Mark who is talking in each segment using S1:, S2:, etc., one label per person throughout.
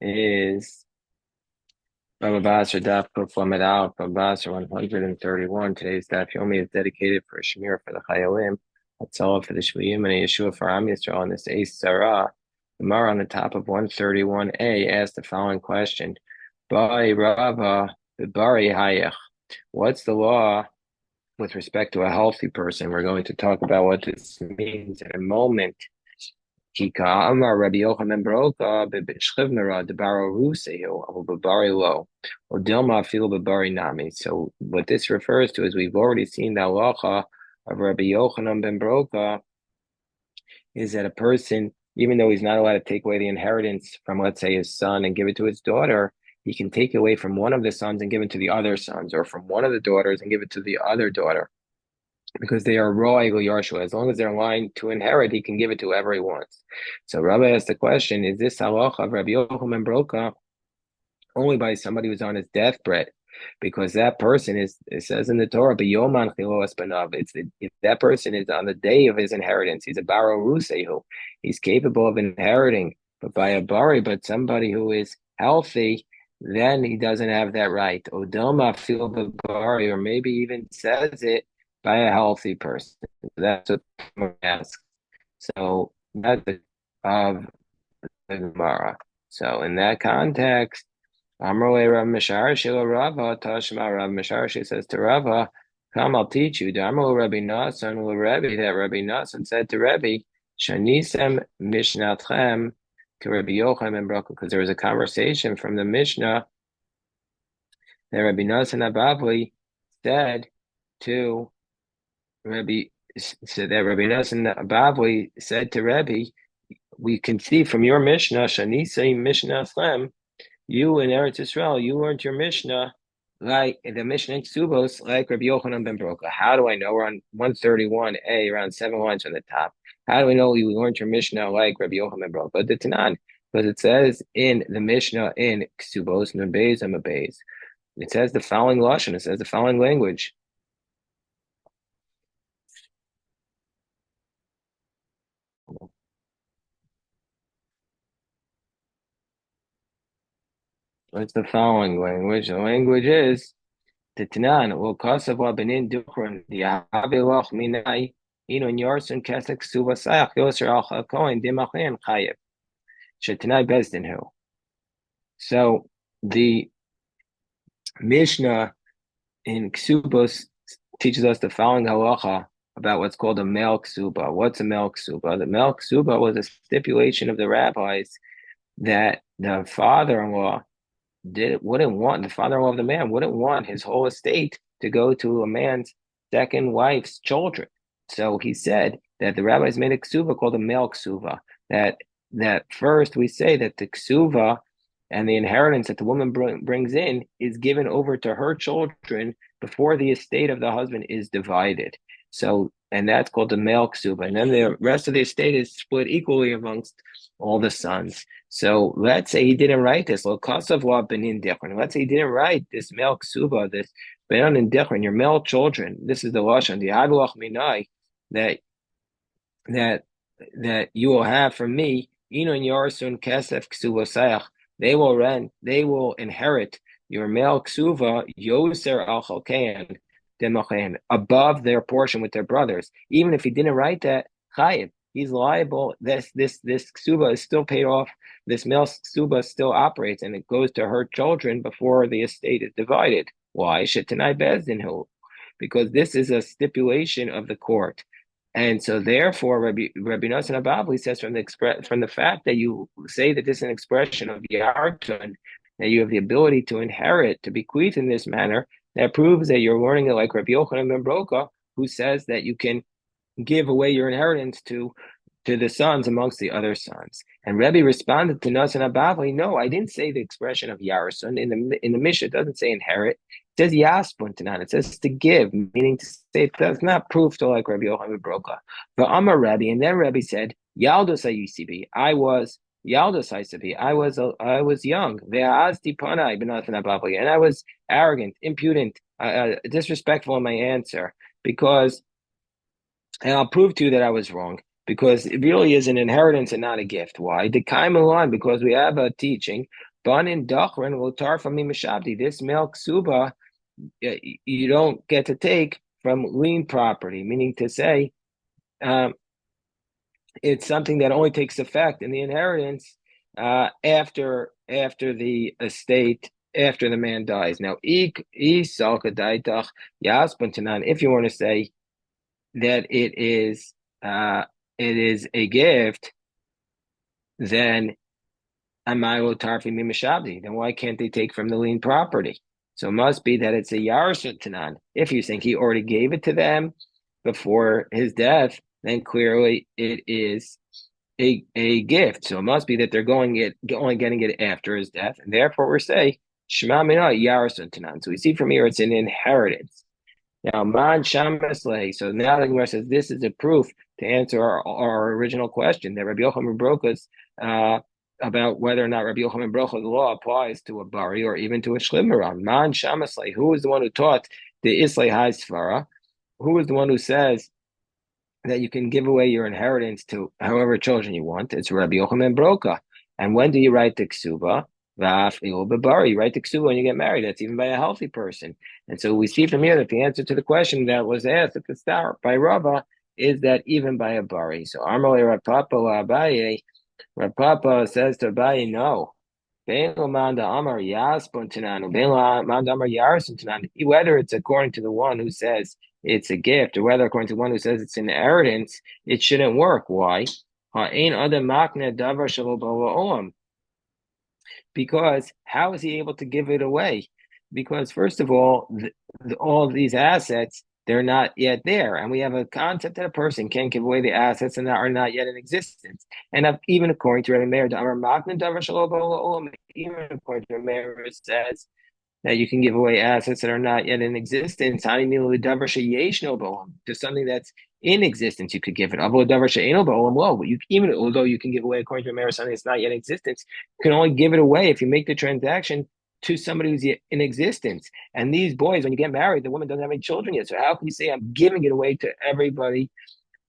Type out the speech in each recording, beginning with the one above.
S1: is Bava Basra Daf Kuf Lamed Aleph Bava Basra 131. Today's Daf Yomi is dedicated for Shemir for the Chayalim, Hatzalah for the Shvuyim, and a Yeshua for Am Yisrael on this Eis Sarah. The Gemara on the top of 131a asked the following question: Bari Rava Bari Hayach. What's the law with respect to a healthy person? We're going to talk about what this means in a moment. Kika Amar Rabbi Yochanan Baroka B'Shchivnara Debaro Rusehu Abu Babari Lo or Dilma Fil Babari Nami. So what this refers to is we've already seen the halacha of Rabbi Yochanan ben Baroka is that a person, even though he's not allowed to take away the inheritance from, let's say, his son and give it to his daughter, he can take away from one of the sons and give it to the other sons, or from one of the daughters and give it to the other daughter, because they are royal Yarshu. As long as they're in line to inherit, he can give it to whoever he wants. So Rabbi asked the question: is this halacha of Rabbi Yochanan Broka only by somebody who's on his deathbed? Because that person is, it says in the Torah, "B'yoman chilos banav." If that person is on the day of his inheritance, he's a baro rusehu. He's capable of inheriting, but by a bari, but somebody who is healthy, then he doesn't have that right. Odilma fil bari, or maybe even says it by a healthy person. That's what I'm asking. So that's of the Gemara. So in that context, Amrole Rav Misharshi Rava Tashma Rav Misharshi says to Rava, "Come, I'll teach you." Damro Rabbi Nassan will Rabbi that Rabbi Nassan said to Rabbi, "Shanisem Mishnatchem to Rabbi Yochanan and Broka," because there was a conversation from the Mishnah that Rabbi Nassan Abavli said to Rabbi, so that Rabbi Nassan Abavli said to Rabbi, "We can see from your Mishnah, Shanisem Mishnatchem." You in Eretz Yisrael, you learned your Mishnah like the Mishnah in Ksubos, like Rabbi Yochanan ben Broka. How do I know? We're on 131a, around 7 lines from the top. How do we know you learned your Mishnah like Rabbi Yochanan ben Broka? The Tanan, because it says in the Mishnah in Ksubos, Nabez and Mabez. It says the following lashon. It says the following language. What's the following language? The language is Titnan, Kasav Benin Dukran, the Abilach Minai, Inon Yarson Kesek Subasach, Yoser Al Cohen, Dimachan Chayev, Shetanai Bezdin Hill. So the Mishnah in Ksubos teaches us the following halacha about what's called a mel ksuba. What's a mel ksuba? The mel ksuba was a stipulation of the rabbis that the father-in-law wouldn't want, the father-in-law of the man wouldn't want his whole estate to go to a man's second wife's children. So he said that the rabbis made a ksuva called a mel ksuva. That first we say that the ksuva and the inheritance that the woman brings in is given over to her children before the estate of the husband is divided. So, and that's called the mel ksuba. And then the rest of the estate is split equally amongst all the sons. So let's say he didn't write this. Let's say he didn't write this mel ksuba, this benin dichron, your male children. This is the lashon, the avilach minai, that that that you will have from me. Inon yarsun kesef ksuva. They will inherit your male ksuva, yoser al chalkein, demachan, above their portion with their brothers. Even if he didn't write that, chayiv, he's liable. This ksuba is still paid off. This male ksuba still operates, and it goes to her children before the estate is divided. Why? Shetanai bezdin hu, because this is a stipulation of the court. And so, therefore, Rabbi Nassan Ababli says from the fact that you say that this is an expression of Yartun, that you have the ability to inherit, to bequeath in this manner, that proves that you're learning it like Rabbi Yochanan ben Broka, who says that you can give away your inheritance to the sons amongst the other sons. And Rebbe responded to Nassan Abavli, no, I didn't say the expression of Yarson. In the Mishnah, it doesn't say inherit. It says Yaspuntanan. It says to give, meaning to say it does not prove to like Rabbi Yochanan Broka. But Amar Rebbe, and then Rebbe said, Yaldos Ayusibi, I was Yaldos Ayusibi, I was young. Ve'azti Panai B'Nassan Abavli, and I was arrogant, impudent, disrespectful in my answer, because, and I'll prove to you that I was wrong, because it really is an inheritance and not a gift. Why? The Kaiman line, because we have a teaching, Banin Dachran will tar from me Mishabdi. This male ksuba you don't get to take from lien property, meaning to say um, it's something that only takes effect in the inheritance after the estate after the man dies. Now, if you want to say that it is a gift, then then why can't they take from the lien property? So it must be that it's a Yarshut Tanan. If you think he already gave it to them before his death, then clearly it is a gift. So it must be that they're only getting it after his death. And therefore we say, Shema Mina Yarshut Tanan. So we see from here it's an inheritance. Now, Man Shamaslay. So now the Gemara says this is a proof to answer our original question that Rabbi Yochanan Broka's about whether or not Rabbi Yochanan Broka's law applies to a bari or even to a shlimeran. Man Shamaslay, who is the one who taught the Islay High Svara? Who is the one who says that you can give away your inheritance to however children you want? It's Rabbi Yochanan Broka. And when do you write the ksuba? You write the ksuba when you get married. That's even by a healthy person. And so we see from here that the answer to the question that was asked at the start by Rava is that even by a bari. So Amalei Rav Papa Abaye, Rav Papa says to Abaye, no. Whether it's according to the one who says it's a gift or whether according to the one who says it's an inheritance, it shouldn't work. Why? Because how is he able to give it away? Because first of all, all of these assets, they're not yet there. And we have a concept that a person can't give away the assets and that are not yet in existence. And even according to Rabbi Meir, even according to Rabbi Meir, it says that you can give away assets that are not yet in existence. To something that's in existence, you could give it. Even although you can give away according to Meir something that's not yet in existence, you can only give it away if you make the transaction to somebody who's in existence. And these boys, when you get married, the woman doesn't have any children yet. So how can you say I'm giving it away to everybody,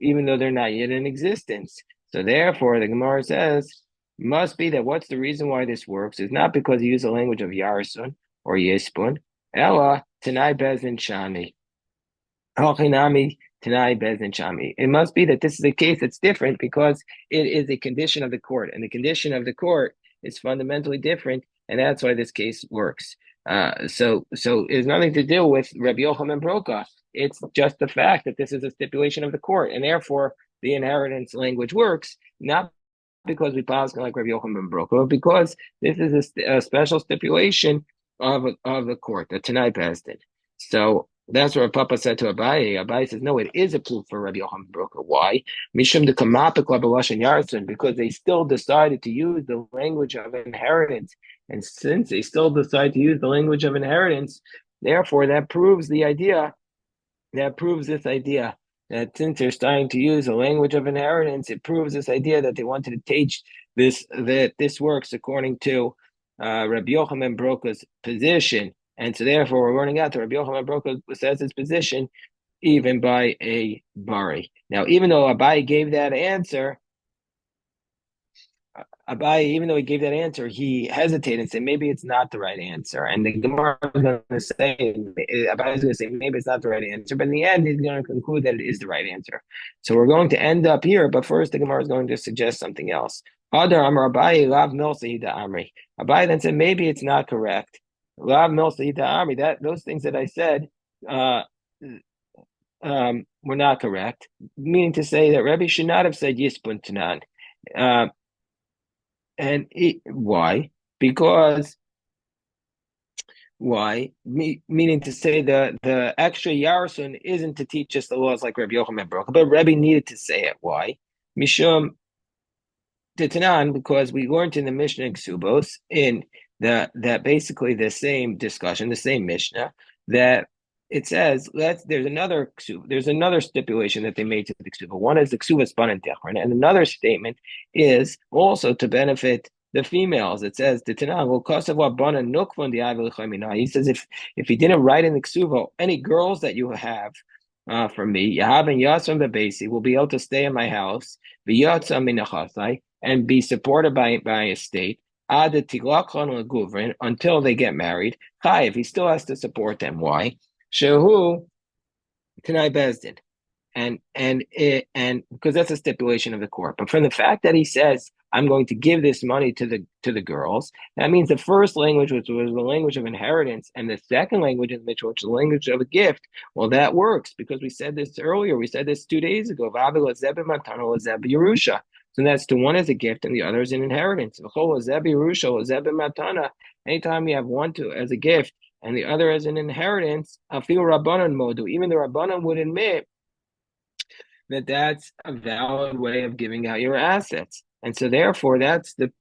S1: even though they're not yet in existence? So therefore, the Gemara says, must be that what's the reason why this works is not because he used the language of Yarsun or Yispun, Ella Tanai Bezin Shani. Hochinami Tanai Bezin Shami. It must be that this is a case that's different because it is a condition of the court, and the condition of the court is fundamentally different, and that's why this case works. So it's nothing to do with Rabbi Yochanan Broka. It's just the fact that this is a stipulation of the court, and therefore the inheritance language works, not because we pass like Rabbi Yochanan Broka, but because this is a special stipulation of the court that Tanai passed it. So that's what Papa said to Abaye. Abaye says, no, it is a proof for Rabbi Yochanan Broka. Why? Mishum de kamapik labalashan yarson, because they still decided to use the language of inheritance. And since they still decide to use the language of inheritance, therefore that proves this idea that since they're starting to use the language of inheritance, it proves this idea that they wanted to teach that this works according to Rabbi Yochanan Broka's position. And so therefore we're running out to Rabbi Yochanan Broka says his position even by a bari. Now, even though Abaye gave that answer, he hesitated and said maybe it's not the right answer. And the Gemara is going to say, Abaye is going to say maybe it's not the right answer, but in the end, he's going to conclude that it is the right answer. So we're going to end up here, but first the Gemara is going to suggest something else. Adar Amar Abaye Lav Mil Sahida Amri. Abaye then said maybe it's not correct. Lav Mil Sahida Amri. Those things that I said were not correct, meaning to say that Rebbe should not have said Yispun Tanan. Why? Because why? Meaning to say the extra Yarsun isn't to teach us the laws like Rabbi Yochanan Broka, but Rebbe needed to say it. Why? Mishum Titanan, because we learned in the Mishnah Ksubos in that basically the same discussion, the same Mishnah, that it says there's another stipulation that they made to the ksuba. One is the ksuba spun and techron, and another statement is also to benefit the females. It says the Tanakh will cost of what bana nukfun the avil. He says if he didn't write in the ksuba, any girls that you have from me, Yahav and Yasam the Basi will be able to stay in my house, V'yatzam minachasai, and be supported by a state. until they get married. Chayiv, he still has to support them. Why? Shehu Tanai Bezdin. And because that's a stipulation of the court. But from the fact that he says, I'm going to give this money to the girls, that means the first language, which was the language of inheritance, and the second language in which was the language of a gift, well, that works because we said this earlier. We said this 2 days ago. Yerusha. So that's the one is a gift and the other is an inheritance. Anytime you have one to as a gift and the other as an inheritance, afil rabbanan modu. Even the rabbanan would admit that that's a valid way of giving out your assets. And so therefore that's the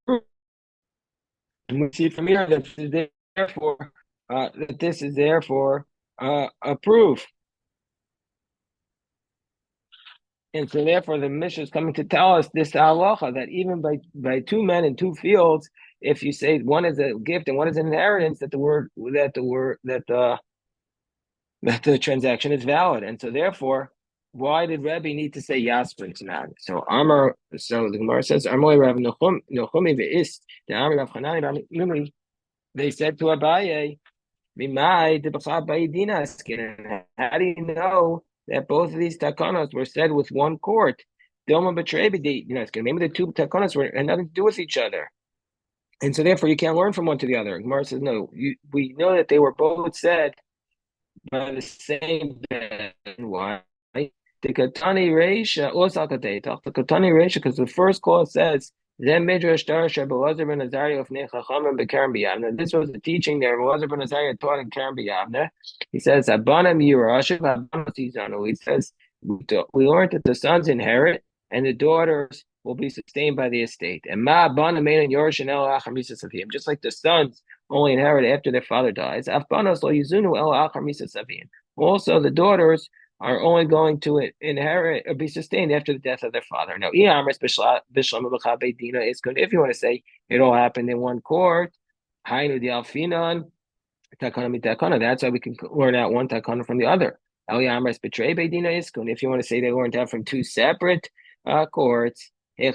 S1: proof. And we see from here that this is therefore a proof. And so therefore the Mishnah is coming to tell us this halacha that even by two men in two fields, if you say one is a gift and one is an inheritance, that the transaction is valid. And so therefore, why did Rebbe need to say Yasper tonight? So the Gemara says, Amar Rav Nochumi ve'ist, the Amar Rav Hanani, they said to Abaye, how do you know that both of these takanas were said with one court? Maybe the two takanas had nothing to do with each other. And so therefore you can't learn from one to the other. Gemara says, no, we know that they were both said by the same bed. Why? The Katani Reisha, the Katani Reisha, because the first clause says, now, this was the teaching there. Elazar ben Azariah taught in Karen B'Yavne. He says, He says, we learned that the sons inherit and the daughters will be sustained by the estate. And just like the sons only inherit after their father dies. Also, the daughters are only going to inherit or be sustained after the death of their father. Now, if you want to say it all happened in one court, that's why we can learn out one takana from the other. If you want to say they learned out from two separate courts, so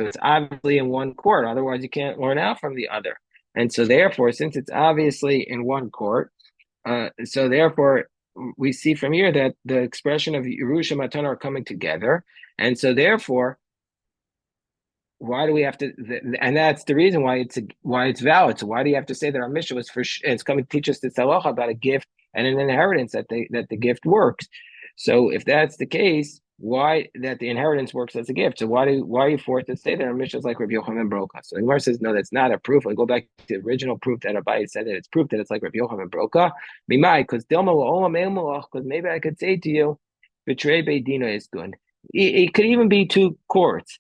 S1: it's obviously in one court. Otherwise, you can't learn out from the other. And so therefore, since it's obviously in one court, so therefore, we see from here that the expression of Yerusha Matana are coming together. And so therefore, why do we have to? And that's the reason why it's valid. So why do you have to say that our mission was it's coming to teach us the halacha about a gift and an inheritance that the gift works? So if that's the case, why that the inheritance works as a gift? So why are you forced to say that our mission is like Rabbi Yochanan Broka? So the Gemara says no, that's not a proof. I go back to the original proof that Abai said that it's proof that it's like Rabbi Yochanan Broka. Because because maybe I could say to you, betray Beidina is good. It could even be two courts.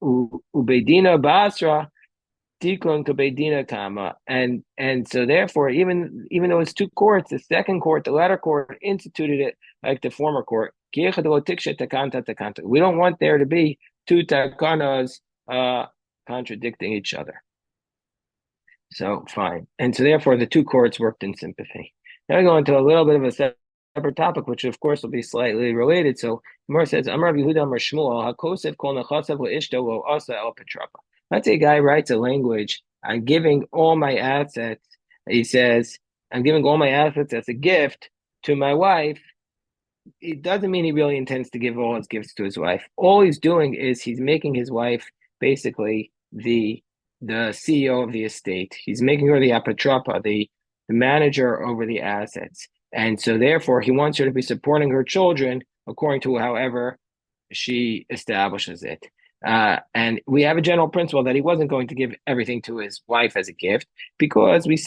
S1: Ubeidina Basra, Tikkun to Beidina Kama, and so therefore, even though it's two courts, the second court, the latter court, instituted it like the former court. We don't want there to be two takanas contradicting each other. So fine, and so therefore the two courts worked in sympathy. Now we go into a little bit of a separate topic, which of course will be slightly related. So Gemara says, "Amar Yehuda Amar Shmuel Hakosev Kol Nechasav LeIshto Lo Asa El Petrapa." Let's say a guy writes a language. I'm giving all my assets. He says, "I'm giving all my assets as a gift to my wife." It doesn't mean he really intends to give all his gifts to his wife. All he's doing is he's making his wife basically the CEO of the estate. He's making her the apatrapa, the manager over the assets. And so therefore he wants her to be supporting her children according to however she establishes it. And we have a general principle that he wasn't going to give everything to his wife as a gift because we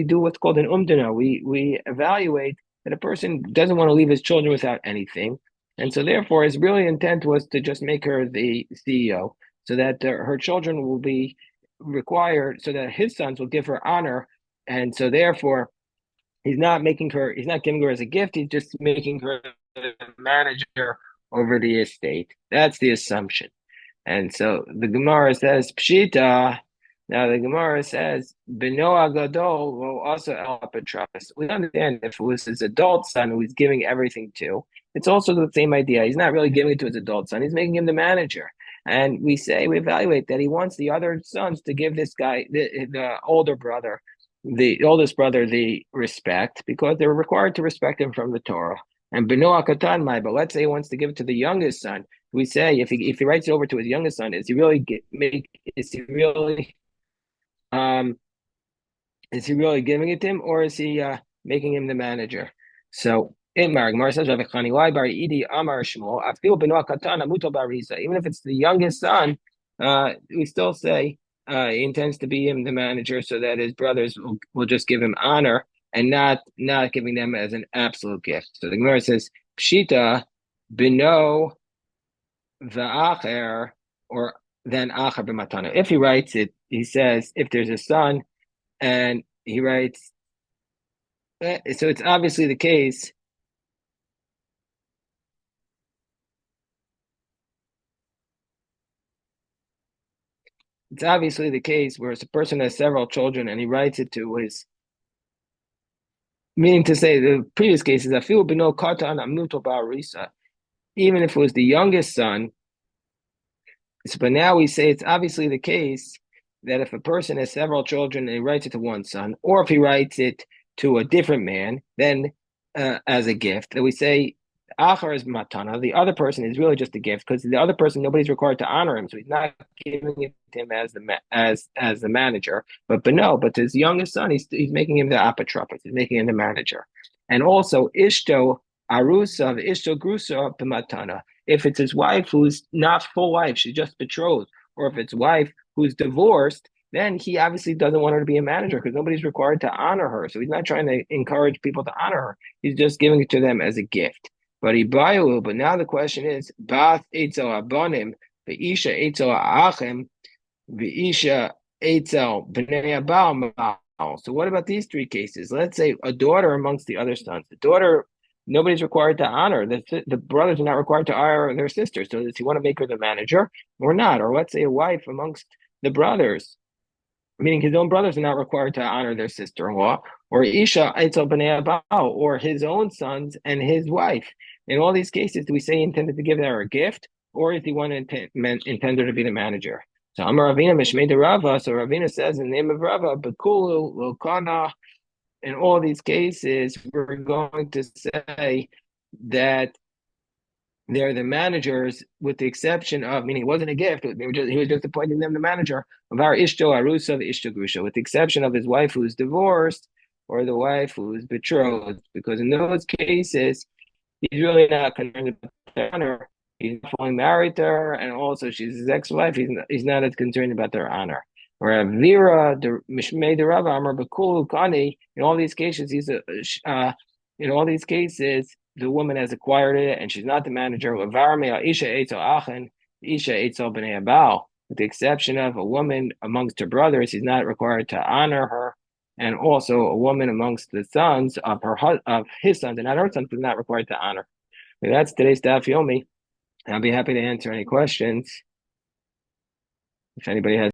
S1: do what's called an umdana. We evaluate that a person doesn't want to leave his children without anything. And so therefore his really intent was to just make her the CEO so that her children will be required, so that his sons will give her honor. And so therefore he's not giving her as a gift, he's just making her the manager over the estate. That's the assumption. And so the Gemara says, Pshita. Now the Gemara says, Benoah Gadol will also help a trust. We understand if it was his adult son who he's giving everything to, it's also the same idea. He's not really giving it to his adult son, he's making him the manager. And we evaluate that he wants the other sons to give this guy, the older brother, the oldest brother, the respect because they're required to respect him from the Torah. And Benoah Katan Mai, but let's say he wants to give it to the youngest son. We say if he writes it over to his youngest son, um is he really giving it to him, or is he making him the manager? So Itmar Gemara says Rav Chani, why Bar Idi Amar Shmuel Afil Benoah Katan Amuto Barisa. Even if it's the youngest son, we still say he intends to be him the manager, so that his brothers will just give him honor and not giving them as an absolute gift. So the Gemara says Pshita Beno Va'acher, or then Acher b'matana. If he writes it, he says if there's a son and he writes, so it's obviously the case. It's obviously the case where a person has several children and he writes it to his, meaning to say the previous cases, I feel bino katan amuto ba'arisa, even if it was the youngest son. But now we say it's obviously the case that if a person has several children and he writes it to one son, or if he writes it to a different man, then as a gift, that we say Achar is matana. The other person is really just a gift because the other person nobody's required to honor him, so he's not giving it to him as the manager. But no, but to his youngest son, he's making him the apotropos. He's making him the manager, and also Ishto Arusa Ishto Grusa B'matana. If it's his wife who's not full wife, she's just betrothed, or if it's wife who's divorced, then he obviously doesn't want her to be a manager because nobody's required to honor her. So he's not trying to encourage people to honor her. He's just giving it to them as a gift. But now the question is, Bath Eitzel Abonim, Isha Eitzel Achim, Isha Eitzel Bnei Abal. So what about these three cases? Let's say a daughter amongst the other sons. The daughter, nobody's required to honor. The brothers are not required to honor their sister. So does he want to make her the manager or not? Or let's say a wife amongst the brothers, meaning his own brothers are not required to honor their sister-in-law, or Isha Eitzel Bnei Abal, or his own sons and his wife. In all these cases, do we say he intended to give her a gift, or is he want to intend her to be the manager? So Amar Ravina Mishmei de Rava. So Ravina says in the name of Rava, Bekulu Lokana. In all these cases, we're going to say that they're the managers, with the exception of, meaning it wasn't a gift. He was just appointing them the manager of our Ishto Arusa, the Ishto Grusha, with the exception of his wife who's divorced or the wife who's betrothed, because in those cases, he's really not concerned about their honor. He's not fully married to her, and also she's his ex-wife. He's not as concerned about their honor. Or Vera, the Mishmei the Rava Amar Bakul Kani. In all these cases, in all these cases, the woman has acquired it, and she's not the manager. With the exception of a woman amongst her brothers, he's not required to honor her, and also a woman amongst the sons of his sons, and not her sons, is not required to honor. And that's today's Daf Yomi. I'll be happy to answer any questions if anybody has.